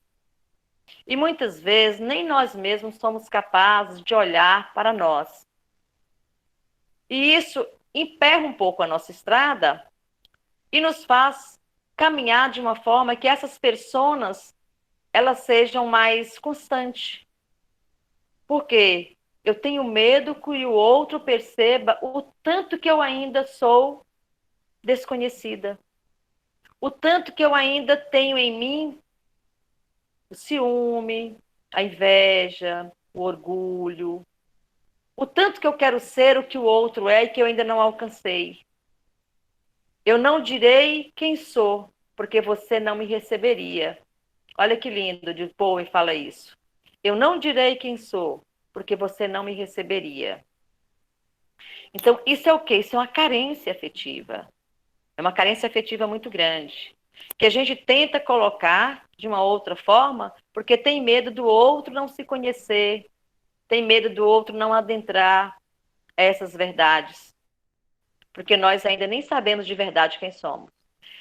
E muitas vezes nem nós mesmos somos capazes de olhar para nós. E isso emperra um pouco a nossa estrada e nos faz caminhar de uma forma que essas personas elas sejam mais constantes. Porque eu tenho medo que o outro perceba o tanto que eu ainda sou desconhecida. O tanto que eu ainda tenho em mim o ciúme, a inveja, o orgulho. O tanto que eu quero ser o que o outro é e que eu ainda não alcancei. Eu não direi quem sou, porque você não me receberia. Olha que lindo, de Bowie fala isso. Eu não direi quem sou, porque você não me receberia. Então, isso é o quê? Isso é uma carência afetiva. É uma carência afetiva muito grande. Que a gente tenta colocar de uma outra forma, porque tem medo do outro não se conhecer, tem medo do outro não adentrar essas verdades. Porque nós ainda nem sabemos de verdade quem somos.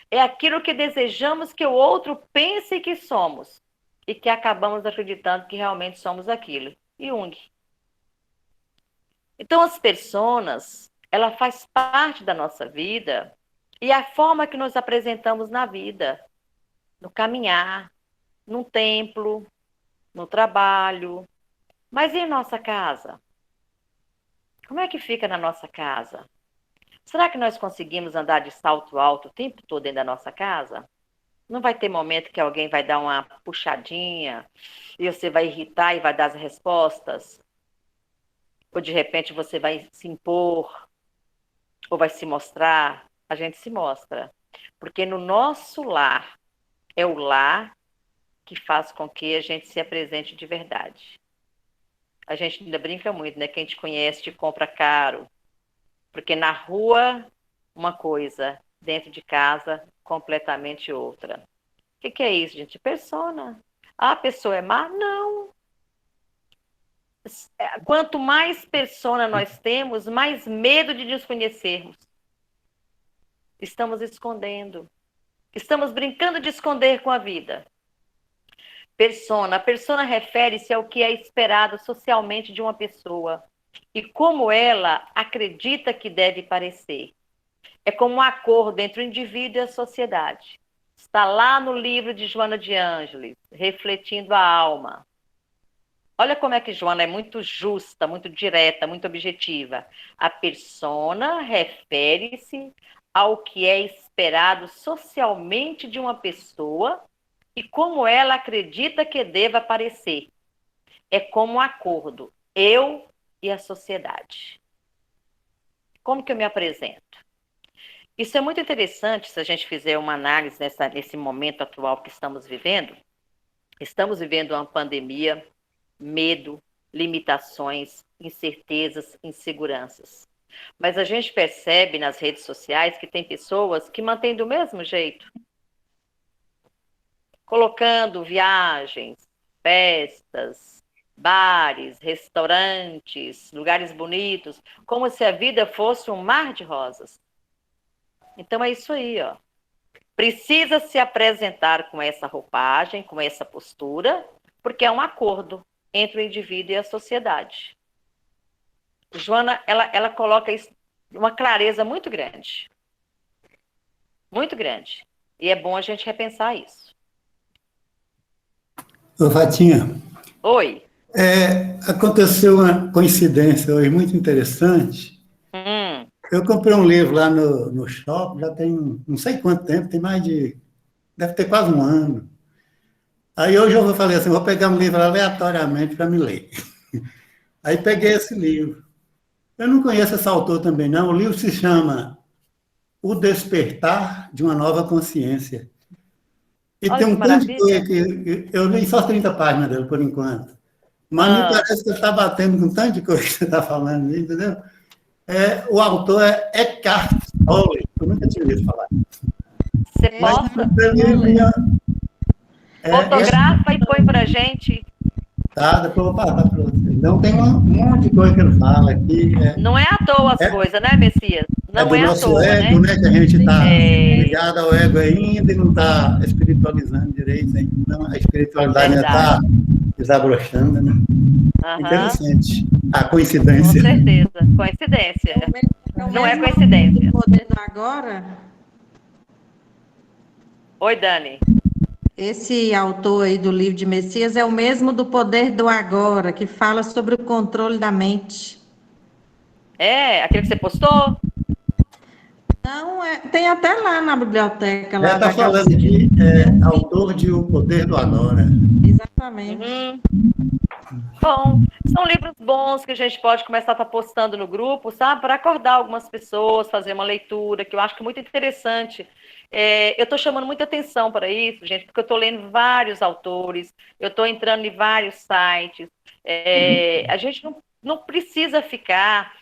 É aquilo que desejamos que o outro pense que somos e que acabamos acreditando que realmente somos aquilo. Jung. Então, as personas, ela faz parte da nossa vida e a forma que nos apresentamos na vida, no caminhar, num templo, no trabalho. Mas e em nossa casa? Como é que fica na nossa casa? Será que nós conseguimos andar de salto alto o tempo todo dentro da nossa casa? Não vai ter momento que alguém vai dar uma puxadinha e você vai irritar e vai dar as respostas? Ou de repente você vai se impor, ou vai se mostrar? A gente se mostra. Porque no nosso lar, é o lar que faz com que a gente se apresente de verdade. A gente ainda brinca muito, né? Quem te conhece te compra caro. Porque na rua, uma coisa, dentro de casa, completamente outra. O que é isso, gente? Persona. Ah, a pessoa é má? Não. Quanto mais persona nós temos, mais medo de nos conhecermos. Estamos escondendo. Estamos brincando de esconder com a vida. Persona. A persona refere-se ao que é esperado socialmente de uma pessoa e como ela acredita que deve parecer. É como um acordo entre o indivíduo e a sociedade. Está lá no livro de Joana de Ângeles, Refletindo a Alma. Olha como é que Joana é muito justa, muito direta, muito objetiva. A persona refere-se ao que é esperado socialmente de uma pessoa e como ela acredita que deva parecer. É como um acordo, eu e a sociedade. Como que eu me apresento? Isso é muito interessante se a gente fizer uma análise nesse momento atual que estamos vivendo. Estamos vivendo uma pandemia, medo, limitações, incertezas, inseguranças. Mas a gente percebe nas redes sociais que tem pessoas que mantêm do mesmo jeito, colocando viagens, festas, bares, restaurantes, lugares bonitos, como se a vida fosse um mar de rosas. Então é isso aí, ó. precisa se apresentar com essa roupagem, com essa postura, porque é um acordo entre o indivíduo e a sociedade. Joana, ela coloca isso de uma clareza muito grande. Muito grande. E é bom a gente repensar isso. Ô, Fatinha, Oi. aconteceu uma coincidência hoje muito interessante. Hum. Eu comprei um livro lá no shopping, já tem não sei quanto tempo, deve ter quase um ano. Aí hoje eu falei assim, vou pegar um livro aleatoriamente para me ler. Aí peguei esse livro. Eu não conheço esse autor também, não. O livro se chama O Despertar de uma Nova Consciência. E Olha tem que um tanto de coisa maravilha. que eu li só 30 páginas dele por enquanto. Mas me parece que ele está batendo com tanto de coisa que você está falando, entendeu? O autor é Eckhart Tolle, eu nunca tinha ouvido falar. Você possa fotografa e põe pra gente. Tá, depois eu vou passar para você. Então tem um monte de coisa que ele fala aqui. Não é à toa as coisas, né, Messias? Não do é à nosso toa, ego, né? Que a gente está ligado ao ego ainda e não está espiritualizando direito ainda. Então, a espiritualidade ainda está desabrochando, né? Interessante. A coincidência. Com certeza. Coincidência. Não é coincidência. O Poder do Agora? Oi, Dani. Esse autor aí do livro de Messias é o mesmo do Poder do Agora, que fala sobre o controle da mente. É, aquele que você postou? Não, tem até lá na biblioteca. Lá Está falando aqui, autor de O Poder do Agora. Exatamente. Bom, são livros bons que a gente pode começar a estar postando no grupo, sabe? Para acordar algumas pessoas, fazer uma leitura, que eu acho que é muito interessante. Eu estou chamando muita atenção para isso, gente, porque eu estou lendo vários autores, eu estou entrando em vários sites. A gente não precisa ficar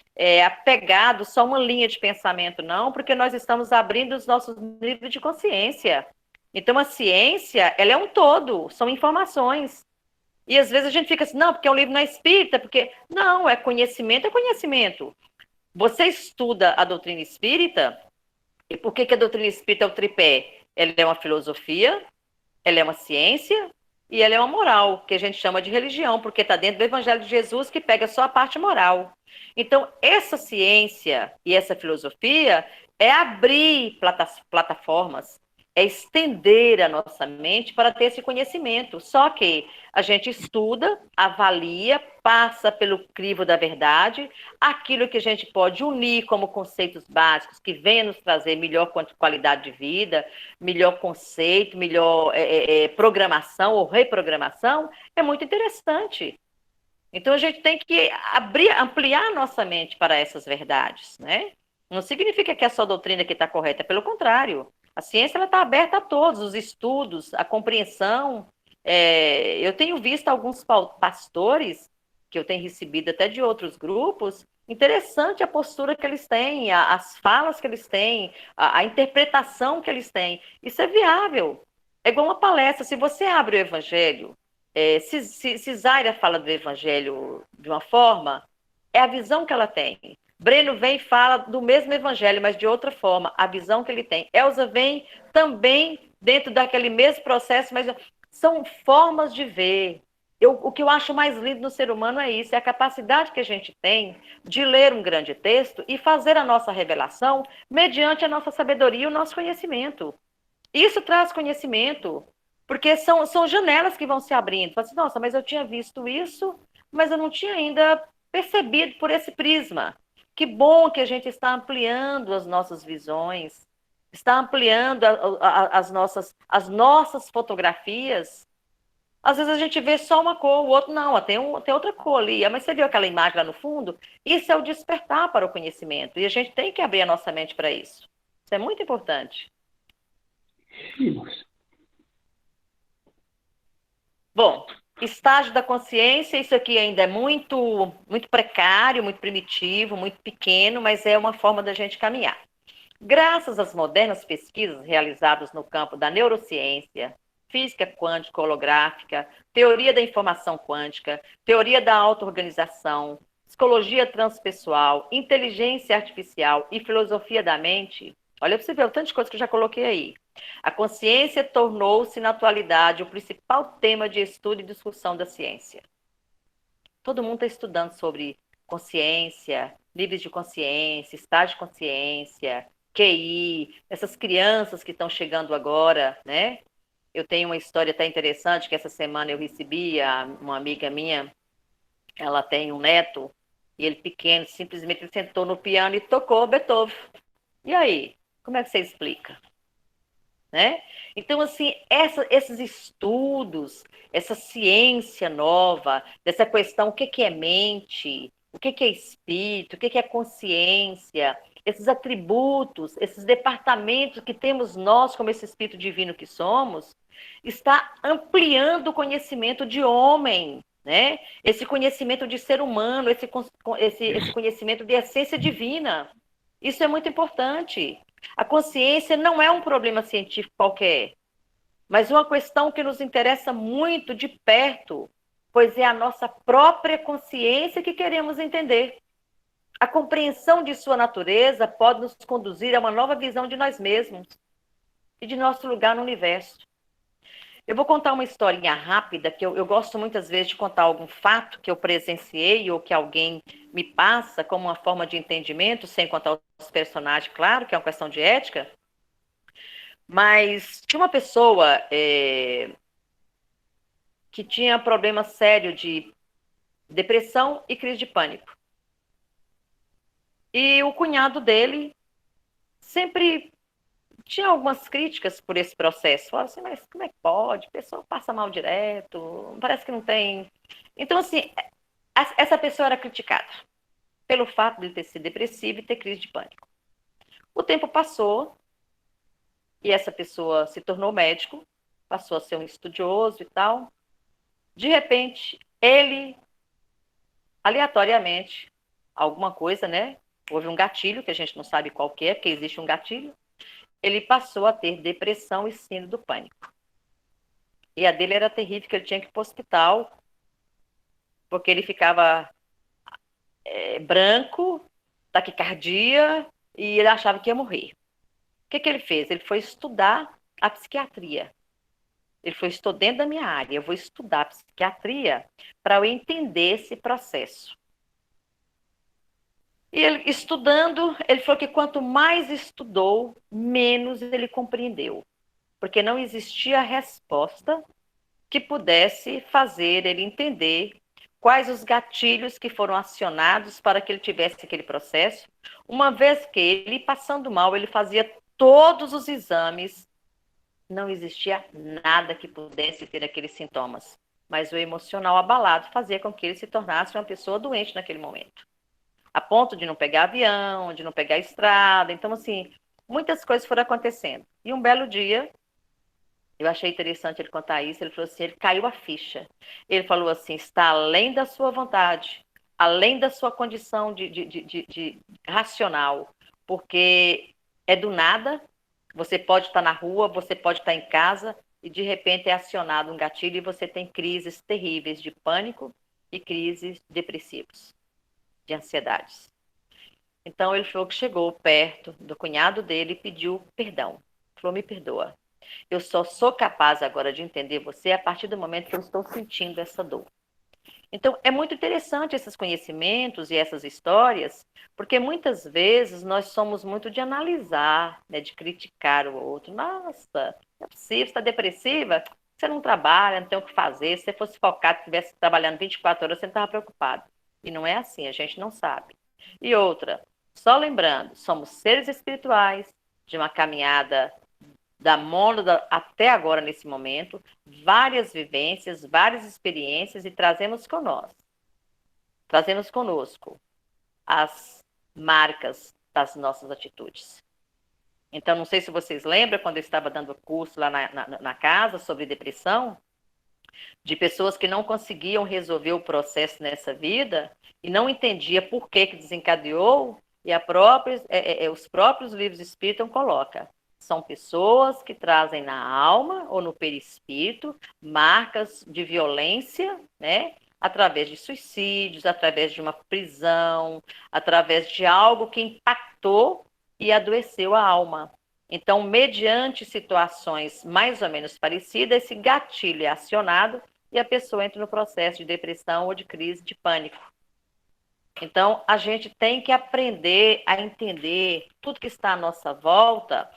apegado só a uma linha de pensamento, não, porque nós estamos abrindo os nossos níveis de consciência. Então, a ciência, ela é um todo, são informações. E às vezes a gente fica assim, não, porque é um livro não é espírita, porque... Não, é conhecimento, é conhecimento. Você estuda a doutrina espírita, e por que a doutrina espírita é o tripé? Ela é uma filosofia, ela é uma ciência e ela é uma moral, que a gente chama de religião, porque está dentro do Evangelho de Jesus, que pega só a parte moral. Então, essa ciência e essa filosofia é abrir plataformas, é estender a nossa mente para ter esse conhecimento. Só que a gente estuda, avalia, passa pelo crivo da verdade, aquilo que a gente pode unir como conceitos básicos que venham nos trazer melhor qualidade de vida, melhor conceito, melhor programação ou reprogramação, é muito interessante. Então a gente tem que ampliar a nossa mente para essas verdades, né? Não significa que é só a doutrina que está correta, pelo contrário. A ciência está aberta a todos, os estudos, a compreensão. Eu tenho visto alguns pastores, que eu tenho recebido até de outros grupos, interessante a postura que eles têm, as falas que eles têm, a interpretação que eles têm. Isso é viável. É igual uma palestra. Se você abre o evangelho, se Zaira fala do evangelho de uma forma, é a visão que ela tem. Breno vem e fala do mesmo evangelho, mas de outra forma, a visão que ele tem. Elza vem também dentro daquele mesmo processo, mas são formas de ver. O que eu acho mais lindo no ser humano é isso, é a capacidade que a gente tem de ler um grande texto e fazer a nossa revelação mediante a nossa sabedoria e o nosso conhecimento. Isso traz conhecimento, porque são janelas que vão se abrindo. Fala assim, nossa, mas eu tinha visto isso, mas eu não tinha ainda percebido por esse prisma. Que bom que a gente está ampliando as nossas visões, está ampliando as nossas fotografias. Às vezes a gente vê só uma cor, o outro não, tem outra cor ali. Mas você viu aquela imagem lá no fundo? Isso é o despertar para o conhecimento. E a gente tem que abrir a nossa mente para isso. Isso é muito importante. Bom, estágio da consciência, isso aqui ainda é muito, muito precário, muito primitivo, muito pequeno, mas é uma forma da gente caminhar. Graças às modernas pesquisas realizadas no campo da neurociência, física quântica holográfica, teoria da informação quântica, teoria da auto-organização, psicologia transpessoal, inteligência artificial e filosofia da mente, olha para você ver o tanto de coisa que eu já coloquei aí. A consciência tornou-se, na atualidade, o principal tema de estudo e discussão da ciência. Todo mundo está estudando sobre consciência, níveis de consciência, estado de consciência, QI, essas crianças que estão chegando agora, né? Eu tenho uma história até interessante que essa semana eu recebi, uma amiga minha, ela tem um neto, e ele pequeno, simplesmente ele sentou no piano e tocou Beethoven. E aí, como é que você explica? Né? Então, assim, esses estudos, essa ciência nova, dessa questão, o que é mente, o que é espírito, o que é consciência, esses atributos, esses departamentos que temos nós, como esse espírito divino que somos, está ampliando o conhecimento de homem, né? Esse conhecimento de ser humano, esse conhecimento de essência divina. Isso é muito importante. A consciência não é um problema científico qualquer, mas uma questão que nos interessa muito de perto, pois é a nossa própria consciência que queremos entender. A compreensão de sua natureza pode nos conduzir a uma nova visão de nós mesmos e de nosso lugar no universo. Eu vou contar uma historinha rápida, que eu gosto muitas vezes de contar algum fato que eu presenciei ou que alguém me passa como uma forma de entendimento, sem contar os personagens, claro, que é uma questão de ética. Mas tinha uma pessoa que tinha problema sério de depressão e crise de pânico. E o cunhado dele sempre tinha algumas críticas por esse processo. Falava assim, mas como é que pode? A pessoa passa mal direto, parece que não tem. Então, assim, essa pessoa era criticada pelo fato de ter sido depressivo e ter crise de pânico. O tempo passou e essa pessoa se tornou médico, passou a ser um estudioso e tal. De repente, ele, aleatoriamente, alguma coisa, né? Houve um gatilho, que a gente não sabe qual que é, porque existe um gatilho. Ele passou a ter depressão e síndrome do pânico. E a dele era terrível, que ele tinha que ir para o hospital, porque ele ficava branco, taquicardia, e ele achava que ia morrer. O que ele fez? Ele foi estudar a psiquiatria. Ele foi, estou dentro da minha área, eu vou estudar a psiquiatria para eu entender esse processo. E ele, estudando, ele falou que quanto mais estudou, menos ele compreendeu. Porque não existia resposta que pudesse fazer ele entender quais os gatilhos que foram acionados para que ele tivesse aquele processo, uma vez que ele, passando mal, ele fazia todos os exames, não existia nada que pudesse ter aqueles sintomas, mas o emocional abalado fazia com que ele se tornasse uma pessoa doente naquele momento, a ponto de não pegar avião, de não pegar estrada. Então, assim, muitas coisas foram acontecendo. E um belo dia, eu achei interessante ele contar isso, ele falou assim, ele caiu a ficha. Ele falou assim, está além da sua vontade, além da sua condição de racional, porque é do nada, você pode estar na rua, você pode estar em casa, e de repente é acionado um gatilho e você tem crises terríveis de pânico e crises depressivas, de ansiedades. Então ele falou que chegou perto do cunhado dele e pediu perdão. Falou, me perdoa. Eu só sou capaz agora de entender você a partir do momento que eu estou sentindo essa dor. Então, é muito interessante esses conhecimentos e essas histórias, porque muitas vezes nós somos muito de analisar, né, de criticar o outro. Nossa, não é possível, você está depressiva? Você não trabalha, não tem o que fazer. Se você fosse focado, estivesse trabalhando 24 horas, você não estava preocupado. E não é assim, a gente não sabe. E outra, só lembrando, somos seres espirituais de uma caminhada da mônada até agora, nesse momento, várias vivências, várias experiências, e trazemos conosco as marcas das nossas atitudes. Então, não sei se vocês lembram, quando eu estava dando curso lá na casa sobre depressão, de pessoas que não conseguiam resolver o processo nessa vida e não entendia por que desencadeou, e os próprios livros espíritas colocam. São pessoas que trazem na alma ou no perispírito marcas de violência, né? Através de suicídios, através de uma prisão, através de algo que impactou e adoeceu a alma. Então, mediante situações mais ou menos parecidas, esse gatilho é acionado e a pessoa entra no processo de depressão ou de crise de pânico. Então, a gente tem que aprender a entender tudo que está à nossa volta,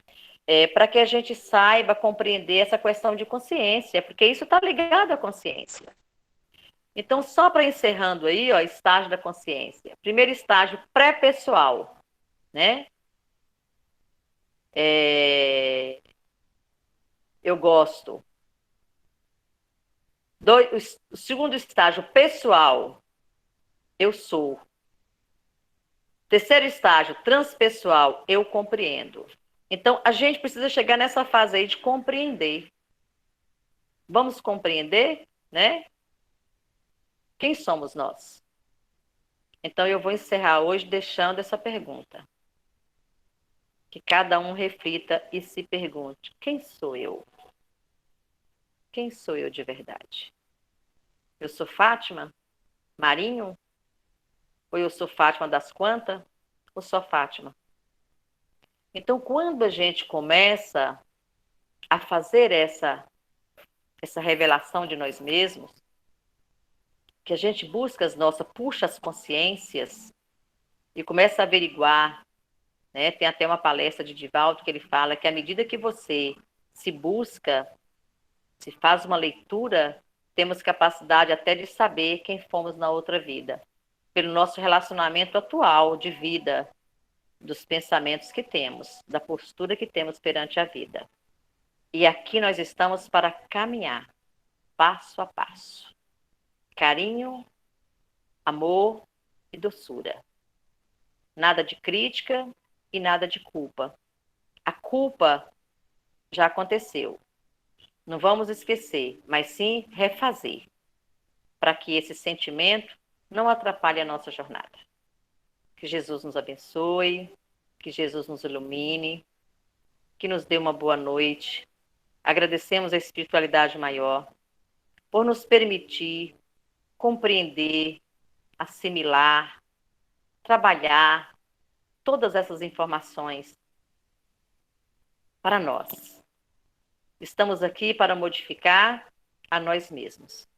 para que a gente saiba compreender essa questão de consciência, porque isso está ligado à consciência. Então, só para encerrando aí, ó, estágio da consciência. Primeiro estágio pré-pessoal, né? Eu gosto. O segundo estágio pessoal, eu sou. Terceiro estágio transpessoal, eu compreendo. Então, a gente precisa chegar nessa fase aí de compreender. Vamos compreender, né? Quem somos nós? Então, eu vou encerrar hoje deixando essa pergunta. Que cada um reflita e se pergunte: quem sou eu? Quem sou eu de verdade? Eu sou Fátima? Marinho? Ou eu sou Fátima das Quantas? Ou só Fátima? Então, quando a gente começa a fazer essa revelação de nós mesmos, que a gente busca puxa as consciências e começa a averiguar, né? Tem até uma palestra de Divaldo que ele fala que à medida que você se busca, se faz uma leitura, temos capacidade até de saber quem fomos na outra vida, pelo nosso relacionamento atual de vida, dos pensamentos que temos, da postura que temos perante a vida. E aqui nós estamos para caminhar, passo a passo. Carinho, amor e doçura. Nada de crítica e nada de culpa. A culpa já aconteceu. Não vamos esquecer, mas sim refazer, para que esse sentimento não atrapalhe a nossa jornada. Que Jesus nos abençoe, que Jesus nos ilumine, que nos dê uma boa noite. Agradecemos a espiritualidade maior por nos permitir compreender, assimilar, trabalhar todas essas informações para nós. Estamos aqui para modificar a nós mesmos.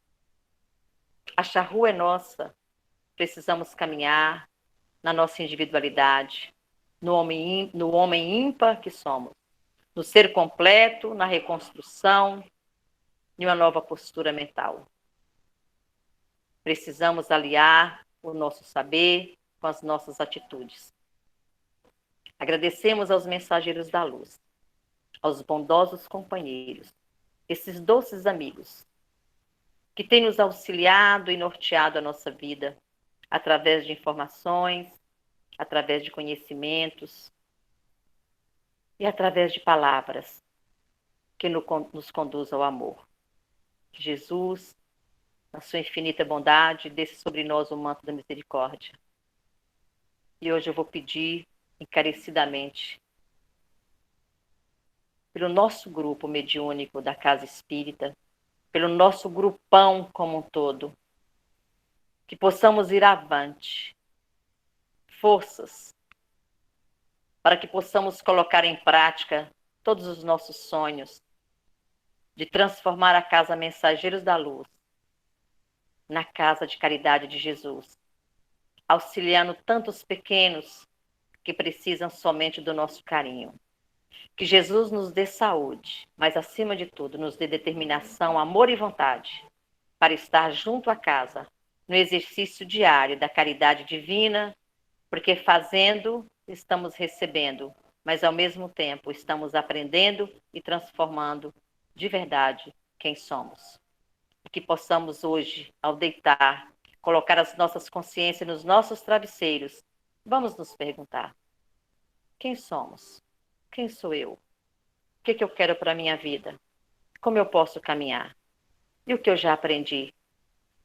A charrua é nossa, precisamos caminhar na nossa individualidade, no homem ímpar que somos, no ser completo, na reconstrução, em uma nova postura mental. Precisamos aliar o nosso saber com as nossas atitudes. Agradecemos aos mensageiros da luz, aos bondosos companheiros, esses doces amigos, que têm nos auxiliado e norteado a nossa vida, através de informações, através de conhecimentos e através de palavras que nos conduzam ao amor. Que Jesus, na sua infinita bondade, desça sobre nós o manto da misericórdia. E hoje eu vou pedir encarecidamente pelo nosso grupo mediúnico da Casa Espírita, pelo nosso grupão como um todo, que possamos ir avante, forças, para que possamos colocar em prática todos os nossos sonhos de transformar a Casa Mensageiros da Luz na Casa de Caridade de Jesus, auxiliando tantos pequenos que precisam somente do nosso carinho. Que Jesus nos dê saúde, mas acima de tudo nos dê determinação, amor e vontade para estar junto à casa, no exercício diário da caridade divina, porque fazendo, estamos recebendo, mas ao mesmo tempo estamos aprendendo e transformando de verdade quem somos. Que possamos hoje, ao deitar, colocar as nossas consciências nos nossos travesseiros, vamos nos perguntar: quem somos? Quem sou eu? O que eu quero para a minha vida? Como eu posso caminhar? E o que eu já aprendi?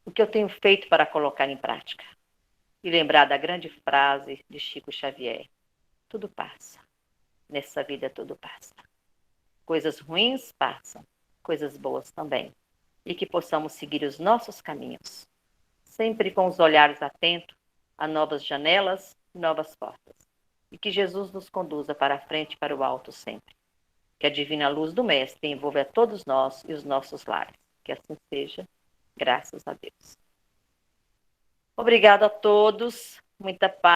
O que eu tenho feito para colocar em prática? E lembrar da grande frase de Chico Xavier: tudo passa. Nessa vida tudo passa. Coisas ruins passam, coisas boas também. E que possamos seguir os nossos caminhos, sempre com os olhares atentos a novas janelas e novas portas. E que Jesus nos conduza para a frente e para o alto sempre. que a divina luz do Mestre envolva a todos nós e os nossos lares. Que assim seja, graças a Deus. Obrigada a todos, muita paz.